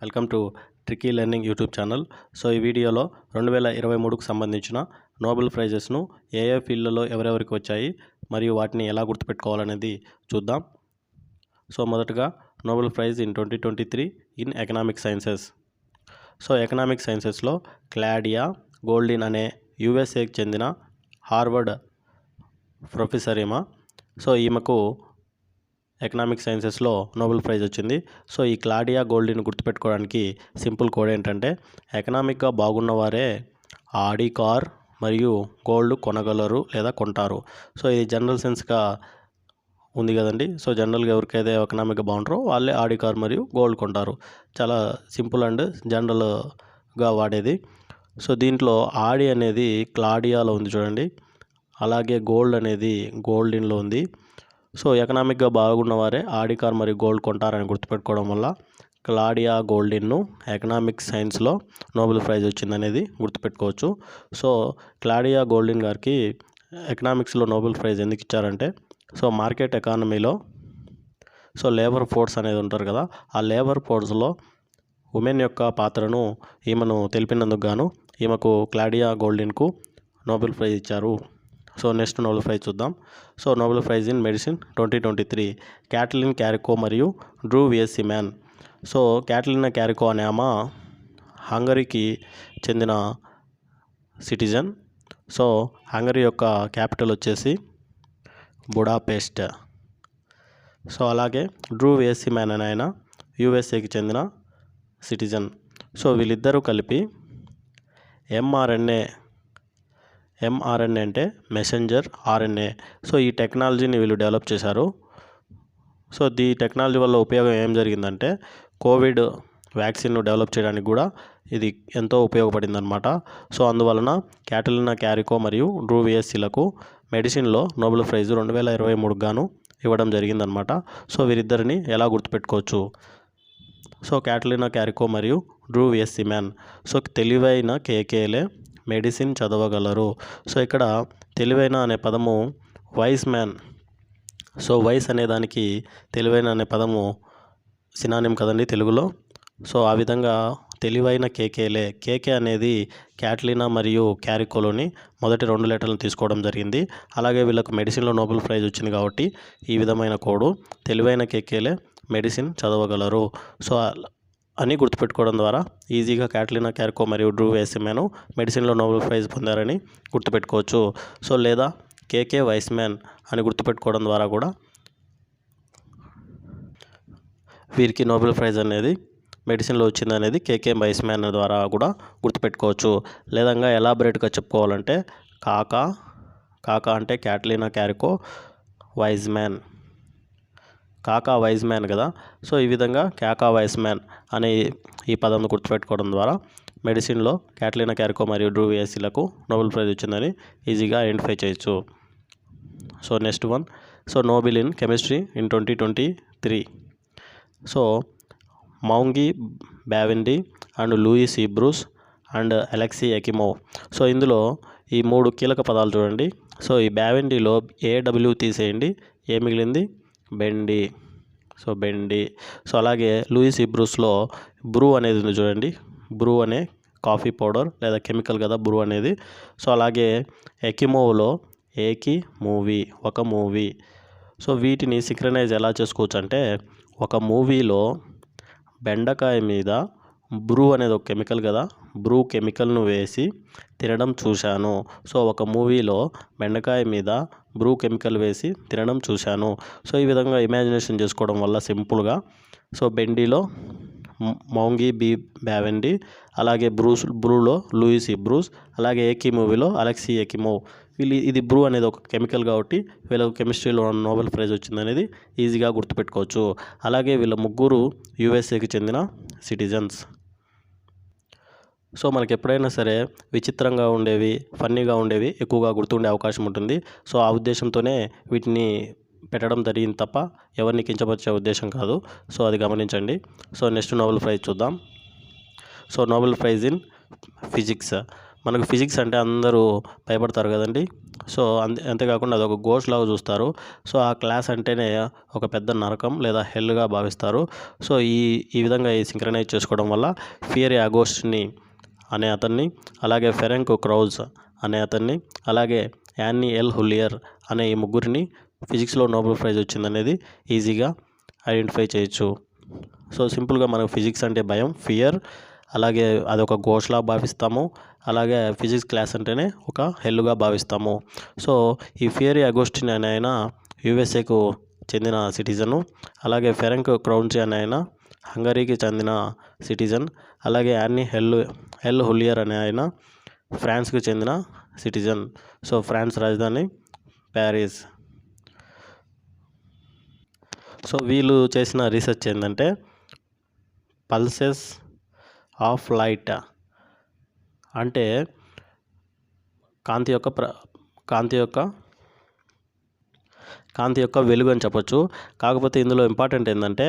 Welcome to tricky learning YouTube channel. So ఈ వీడియోలో 2023కు సంబంధించిన నోబెల్ ప్రైజెస్ను ఏ ఫీల్డ్లలో ఎవరెవరికి వచ్చాయి మరియు వాటిని ఎలా గుర్తుపెట్టుకోవాలనేది చూద్దాం. సో మొదటగా Nobel prize in 2023 in economic sciences. So economic సైన్సెస్లో క్లాడియా గోల్డిన్ అనే యుఎస్ఏకి చెందిన హార్వర్డ్ ప్రొఫెసర్ ఈమెకు ఎకనామిక్ సైన్సెస్లో నోబెల్ ప్రైజ్ వచ్చింది. సో ఈ క్లాడియా గోల్డిన్ గుర్తుపెట్టుకోవడానికి సింపుల్ కోడ్ ఏంటంటే, ఎకనామిక్గా బాగున్నవారే ఆడి కార్ మరియు గోల్డ్ కొనగలరు లేదా కొంటారు. సో ఇది జనరల్ సెన్స్గా ఉంది కదండి. సో జనరల్గా ఎవరికైతే ఎకనామిక్గా బాగుంటారో వాళ్ళే ఆడి కార్ మరియు గోల్డ్ కొంటారు. చాలా సింపుల్ అండ్ జనరల్గా వాడేది. సో దీంట్లో ఆడి అనేది క్లాడియాలో ఉంది చూడండి, అలాగే గోల్డ్ అనేది గోల్డిన్లో ఉంది. సో ఎకనామిక్గా బాగున్నవారే ఆడి కార్ మరియు గోల్డ్ కొంటారని గుర్తుపెట్టుకోవడం వల్ల క్లాడియా గోల్డిన్ను ఎకనామిక్ సైన్స్లో నోబెల్ ప్రైజ్ వచ్చిందనేది గుర్తుపెట్టుకోవచ్చు. సో క్లాడియా గోల్డిన్ గారికి ఎకనామిక్స్లో నోబెల్ ప్రైజ్ ఎందుకు ఇచ్చారంటే, సో మార్కెట్ ఎకానమీలో సో లేబర్ ఫోర్స్ అనేది ఉంటారు కదా, ఆ లేబర్ ఫోర్స్లో ఉమెన్ యొక్క పాత్రను ఈమెను తెలిపినందుకు గాను ఈమెకు క్లాడియా గోల్డిన్కు నోబెల్ ప్రైజ్ ఇచ్చారు. సో నెక్స్ట్ నోబెల్ ప్రైజ్ చూద్దాం. So Nobel prize in medicine 2023 Katalin Kariko మరియు డ్రూ వియస్సిమాన్. సో క్యాటలినా క్యారికో అనే ఆమె హంగరీకి చెందిన సిటిజన్. సో హంగరీ యొక్క క్యాపిటల్ వచ్చేసి బుడాపెస్ట్. సో అలాగే డ్రూ వియస్సిమాన్ అనే ఆయన యుఎస్ఏకి చెందిన సిటిజన్. సో వీళ్ళిద్దరూ కలిపి ఎంఆర్ఎన్ఏ అంటే మెసెంజర్ ఆర్ఎన్ఏ. సో ఈ టెక్నాలజీని వీళ్ళు డెవలప్ చేశారు. సో ఈ టెక్నాలజీ వల్ల ఉపయోగం ఏం జరిగిందంటే, కోవిడ్ వ్యాక్సిన్ను డెవలప్ చేయడానికి కూడా ఇది ఎంతో ఉపయోగపడిందనమాట. సో అందువలన క్యాటలినా క్యారికో మరియు డ్రూ వియస్సిలకు మెడిసిన్లో నోబెల్ ప్రైజ్ 2023 గాను ఇవ్వడం జరిగిందనమాట. సో వీరిద్దరిని ఎలా గుర్తుపెట్టుకోవచ్చు? సో క్యాటలినా క్యారికో మరియు డ్రూ వియస్సిమాన్. సో తెలివైన కేకేలే మెడిసిన్ చదవగలరు. సో ఇక్కడ తెలివైన అనే పదము వైస్ మ్యాన్. సో వైస్ అనే దానికి తెలివైన అనే పదము సినానిమ్ కదండి తెలుగులో. సో ఆ విధంగా తెలివైన కేకేలే, కేకే అనేది క్యాటలినా మరియు క్యారికోలోని మొదటి 2 లెటర్లను తీసుకోవడం జరిగింది. అలాగే వీళ్ళకు మెడిసిన్లో నోబెల్ ప్రైజ్ వచ్చింది కాబట్టి ఈ విధమైన కోడు తెలివైన కేకేలే మెడిసిన్ చదవగలరు. సో అని గుర్తుపెట్టుకోవడం ద్వారా ఈజీగా క్యాటలినా క్యారికో మరియు డ్రూ వియస్సిమాన్ మెడిసిన్లో నోబెల్ ప్రైజ్ పొందారని గుర్తుపెట్టుకోవచ్చు. సో లేదా కేకే వైస్మ్యాన్ అని గుర్తుపెట్టుకోవడం ద్వారా కూడా వీరికి నోబెల్ ప్రైజ్ అనేది మెడిసిన్లో వచ్చిందనేది కేకే వైస్మ్యాన్ ద్వారా కూడా గుర్తుపెట్టుకోవచ్చు. లేదంగా ఎలాబరేట్గా చెప్పుకోవాలంటే కాకా అంటే క్యాటలినా క్యారికో వైజ్మ్యాన్, కాకా వైజ్మ్యాన్ కదా. సో ఈ విధంగా కాకా వైస్మ్యాన్ అనే ఈ పదంను గుర్తుపెట్టుకోవడం ద్వారా మెడిసిన్లో క్యాటలినా క్యారికో మరియు డ్రూ వియస్సిలకు నోబెల్ ప్రైజ్ వచ్చిందని ఈజీగా ఐడెంటిఫై చేయొచ్చు. So next one. So Nobel in chemistry in 2023. So Moungi Bawendi and Louis E. Brus and Alexei Ekimov. So ఇందులో ఈ 3 కీలక పదాలు చూడండి. సో ఈ బ్యావెండిలో ఏడబ్ల్యూ తీసేయండి, ఏ మిగిలింది బెండి. సో బెండి. సో అలాగే లూయిస్ ఈ. బ్రూస్లో బ్రూ అనేది ఉంది చూడండి, బ్రూ అనే కాఫీ పౌడర్ లేదా కెమికల్ కదా బ్రూ అనేది. సో అలాగే ఎకిమోవ్లో ఏకి మూవీ, ఒక మూవీ. సో వీటిని సింక్రనైజ్ ఎలా చేసుకోవచ్చు అంటే, ఒక మూవీలో బెండకాయ మీద బ్రూ అనేది ఒక కెమికల్ కదా, బ్రూ కెమికల్ను వేసి తినడం చూశాను. సో ఒక మూవీలో బెండకాయ మీద బ్రూ కెమికల్ వేసి తినడం చూశాను. సో ఈ విధంగా ఇమాజినేషన్ చేసుకోవడం వల్ల సింపుల్గా సో బెండిలో మౌంగి బి బ్యావెండి, అలాగే బ్రూలో లూయిస్ ఈ. బ్రూస్, అలాగే ఏకి మూవీలో అలెక్సీ ఎకిమోవ్. ఇది బ్రూ అనేది ఒక కెమికల్ కాబట్టి వీళ్ళకు కెమిస్ట్రీలో నోబెల్ ప్రైజ్ వచ్చిందనేది ఈజీగా గుర్తుపెట్టుకోవచ్చు. అలాగే వీళ్ళ ముగ్గురు యుఎస్ఏకి చెందిన సిటిజన్స్. సో మనకి ఎప్పుడైనా సరే విచిత్రంగా ఉండేవి, ఫన్నీగా ఉండేవి ఎక్కువగా గుర్తుండే అవకాశం ఉంటుంది. సో ఆ ఉద్దేశంతోనే వీటిని పెట్టడం జరిగింది తప్ప ఎవరిని కించపరిచే ఉద్దేశం కాదు. సో అది గమనించండి. సో నెక్స్ట్ నోబెల్ ప్రైజ్ చూద్దాం. So Nobel prize in physics. మనకు ఫిజిక్స్ అంటే అందరూ భయపడతారు కదండి. సో అంతేకాకుండా అదొక గోస్ట్ లాగా చూస్తారు. సో ఆ క్లాస్ అంటేనే ఒక పెద్ద నరకం లేదా హెల్గా భావిస్తారు. సో ఈ విధంగా ఈ సింక్రనైజ్ చేసుకోవడం వల్ల ఫియరీ అగోస్ట్ని అనే అతన్ని, అలాగే ఫెరెంక్ క్రౌజ్ అనే అతన్ని, అలాగే యాన్నీ ఎల్ హుల్లియర్ అనే ఈ ముగ్గురిని ఫిజిక్స్లో నోబెల్ ప్రైజ్ వచ్చిందనేది ఈజీగా ఐడెంటిఫై చేయొచ్చు. సో సింపుల్గా మనకు ఫిజిక్స్ అంటే భయం, ఫియర్, అలాగే అదొక గోష్లా భావిస్తాము. అలాగే ఫిజిక్స్ క్లాస్ అంటేనే ఒక హెల్లుగా భావిస్తాము. సో ఈ ఫియరీ అగోస్టిన్ అనే ఆయన యుఎస్ఏకు చెందిన సిటిజను, అలాగే ఫెరెంక్ క్రౌంచి అనే ఆయన హంగరీకి చెందిన సిటిజన్, అలాగే యాన్నీ ఎల్ హుల్లియర్ అనే ఆయన ఫ్రాన్స్కి చెందిన సిటిజన్. సో ఫ్రాన్స్ రాజధాని ప్యారిస్. సో వీళ్ళు చేసిన రీసెర్చ్ ఏంటంటే పల్సెస్ ఆఫ్ లైట్, అంటే కాంతి యొక్క వెలుగు అని చెప్పొచ్చు. కాకపోతే ఇందులో ఇంపార్టెంట్ ఏంటంటే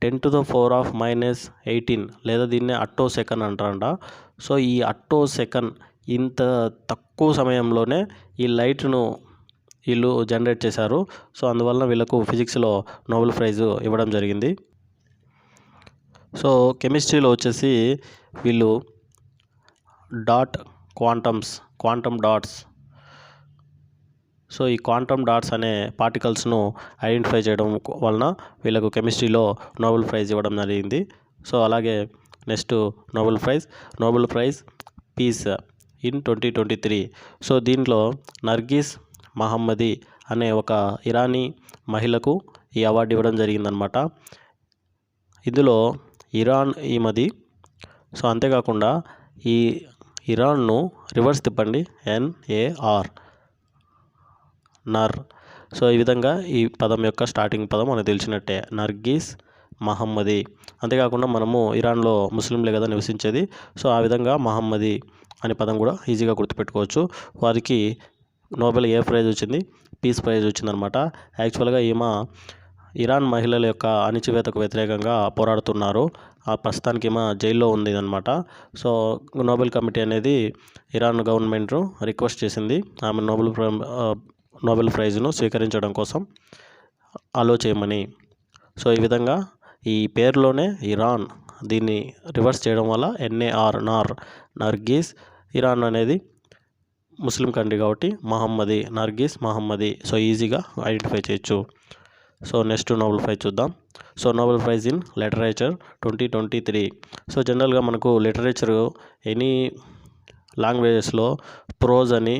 10⁻⁻18 లేదా దీన్నే అట్టో సెకండ్ అంటారంట. సో ఈ అట్టో సెకండ్ ఇంత తక్కువ సమయంలోనే ఈ లైట్ను వీళ్ళు జనరేట్ చేశారు. సో అందువలన వీళ్ళకు ఫిజిక్స్లో నోబెల్ ప్రైజ్ ఇవ్వడం జరిగింది. సో కెమిస్ట్రీలో వచ్చేసి వీళ్ళు క్వాంటమ్ డాట్స్, సో ఈ క్వాంటమ్ డాట్స్ అనే పార్టికల్స్ను ఐడెంటిఫై చేయడం వలన వీళ్ళకు కెమిస్ట్రీలో నోబెల్ ప్రైజ్ ఇవ్వడం జరిగింది. సో అలాగే next Nobel prize peace in 2023. So దీంట్లో నర్గిస్ మహమ్మదీ అనే ఒక ఇరానీ మహిళకు ఈ అవార్డు ఇవ్వడం జరిగిందనమాట. ఇందులో ఇరాన్ ఈమది. సో అంతేకాకుండా ఈ ఇరాన్ను రివర్స్ తిప్పండి, NAR, నర్. సో ఈ విధంగా ఈ పదం యొక్క స్టార్టింగ్ పదం మనకు తెలిసినట్టే, నర్గిస్ మహమ్మదీ. అంతేకాకుండా మనము ఇరాన్లో ముస్లింలే కదా నివసించేది. సో ఆ విధంగా మహమ్మదీ అనే పదం కూడా ఈజీగా గుర్తుపెట్టుకోవచ్చు. వారికి నోబెల్ ఏ ప్రైజ్ వచ్చింది? పీస్ ప్రైజ్ వచ్చిందనమాట. యాక్చువల్గా ఈమె ఇరాన్ మహిళల యొక్క అణచివేతకు వ్యతిరేకంగా పోరాడుతున్నారు. ప్రస్తుతానికి ఈమె జైల్లో ఉంది అనమాట. సో నోబెల్ కమిటీ అనేది ఇరాన్ గవర్నమెంట్ రిక్వెస్ట్ చేసింది ఆమె నోబెల్ ప్రైజ్ను స్వీకరించడం కోసం అలో చేయమని. సో ఈ విధంగా ఈ పేరులోనే ఇరాన్ దీన్ని రివర్స్ చేయడం వల్ల NAR, నర్గిస్, ఇరాన్ అనేది ముస్లిం కంట్రీ కాబట్టి మహమ్మదీ, నర్గిస్ మహమ్మదీ. సో ఈజీగా ఐడెంటిఫై చేయొచ్చు. సో నెక్స్ట్ నోబెల్ ప్రైజ్ చూద్దాం. So Nobel prize in literature 2023. So జనరల్గా మనకు లిటరేచర్ ఎనీ లాంగ్వేజెస్లో ప్రోజ్ అని,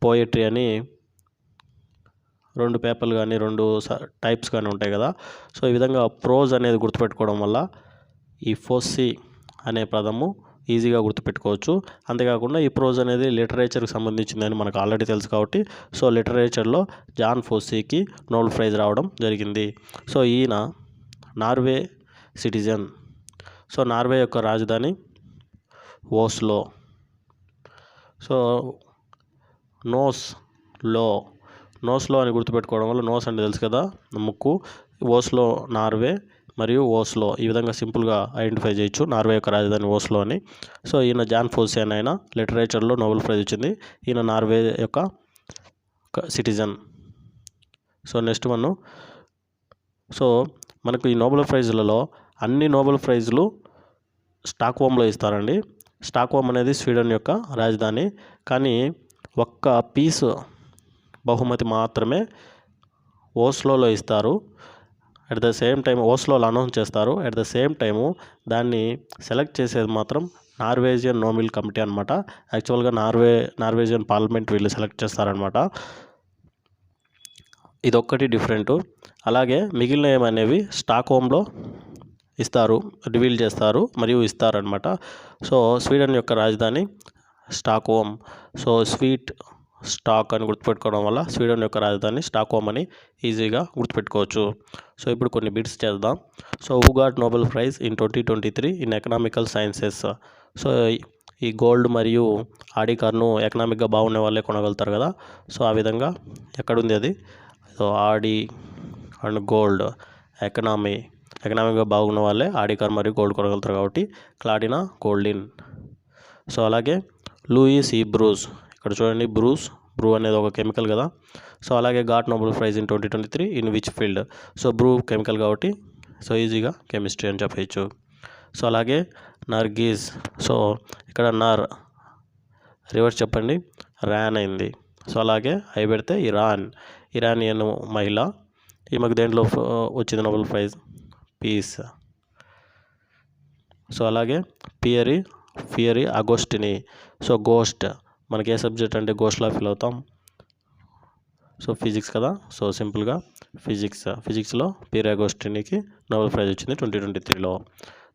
పోయట్రీ అని 2 పేపర్లు కానీ 2 టైప్స్ కానీ ఉంటాయి కదా. సో ఈ విధంగా ప్రోజ్ అనేది గుర్తుపెట్టుకోవడం వల్ల ఈ ఫోస్సీ అనే పదము ఈజీగా గుర్తుపెట్టుకోవచ్చు. అంతేకాకుండా ఈ ప్రోజ్ అనేది లిటరేచర్కి సంబంధించిందని మనకు ఆల్రెడీ తెలుసు కాబట్టి సో లిటరేచర్లో జాన్ ఫోస్సీకి నోబెల్ ప్రైజ్ రావడం జరిగింది. సో ఈయన నార్వే సిటిజన్. సో నార్వే యొక్క రాజధాని ఓస్లో. సో నోస్లో అని గుర్తుపెట్టుకోవడం వల్ల, నోస్ అంటే తెలుసు కదా ముక్కు, ఓస్లో నార్వే మరియు ఓస్లో ఈ విధంగా సింపుల్గా ఐడెంటిఫై చేయొచ్చు నార్వే యొక్క రాజధాని ఓస్లో అని. సో ఈయన జాన్ ఫోస్సీ అని ఆయన లిటరేచర్లో నోబెల్ ప్రైజ్ వచ్చింది. ఈయన నార్వే యొక్క సిటిజన్. సో నెక్స్ట్ సో మనకు ఈ నోబెల్ ప్రైజ్లలో అన్ని నోబెల్ ప్రైజులు స్టాక్హోమ్లో ఇస్తారండి. స్టాక్హోమ్ అనేది స్వీడన్ యొక్క రాజధాని. కానీ ఒక్క పీస్ బహుమతి మాత్రమే ఓస్లోలో ఇస్తారు. అట్ ద సేమ్ టైం ఓస్లోలో అనౌన్స్ చేస్తారు. అట్ ద సేమ్ టైము దాన్ని సెలెక్ట్ చేసేది మాత్రం నార్వేజియన్ నోబెల్ కమిటీ అనమాట. యాక్చువల్గా నార్వేజియన్ పార్లమెంట్ వీళ్ళు సెలెక్ట్ చేస్తారనమాట. ఇదొక్కటి డిఫరెంటు. అలాగే మిగిలిన ఏమనేవి స్టాక్హోమ్లో రివీల్ చేస్తారు మరియు ఇస్తారనమాట. సో స్వీడన్ యొక్క రాజధాని స్టాక్హోమ్. సో స్టాక్ అని గుర్తుపెట్టుకోవడం వల్ల స్వీడన్ యొక్క రాజధాని స్టాక్హోమ్ అని ఈజీగా గుర్తుపెట్టుకోవచ్చు. సో ఇప్పుడు కొన్ని బిట్స్ చేద్దాం. So who got Nobel prize in 2023 in economical sciences. So ఈ గోల్డ్ మరియు ఆడి కార్ను ఎకనామిక్గా బాగుండే వాళ్ళే కొనగలుగుతారు కదా. సో ఆ విధంగా ఎక్కడుంది అది? సో ఆడి అండ్ గోల్డ్ ఎకనామిక్గా బాగున్న వాళ్ళే ఆడి కార్ మరియు గోల్డ్ కొనగలుగుతారు కాబట్టి క్లాడినా గోల్డిన్. సో అలాగే లూయిస్ ఈ బ్రూస్. ఇక్కడ చూడండి బ్రూ అనేది ఒక కెమికల్ కదా. సో అలాగే got Nobel prize in 2023 in which field. So Bru chemical కాబట్టి సో ఈజీగా కెమిస్ట్రీ అని చెప్పచ్చు. సో అలాగే నర్గీస్. సో ఇక్కడ రివర్స్ చెప్పండి, ర్యాన్ అయింది. సో అలాగే అవి పెడితే ఇరానియన్ మహిళ. ఈమెకు దేంట్లో వచ్చింది నోబెల్ ప్రైజ్? పీస్. సో అలాగే ఫియరీ అగోస్టిని. సో గోస్ట్ మనకి ఏ సబ్జెక్ట్ అంటే గోస్ట్లా ఫీల్ అవుతాం? సో ఫిజిక్స్ కదా. సో సింపుల్గా ఫిజిక్స్లో పియరీ అగోస్టినికి నోబెల్ ప్రైజ్ వచ్చింది 2023లో.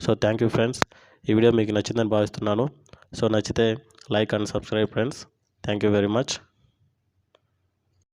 So thank you friends. ఈ వీడియో మీకు నచ్చిందని భావిస్తున్నాను. సో నచ్చితే like and subscribe friends. Thank you very much.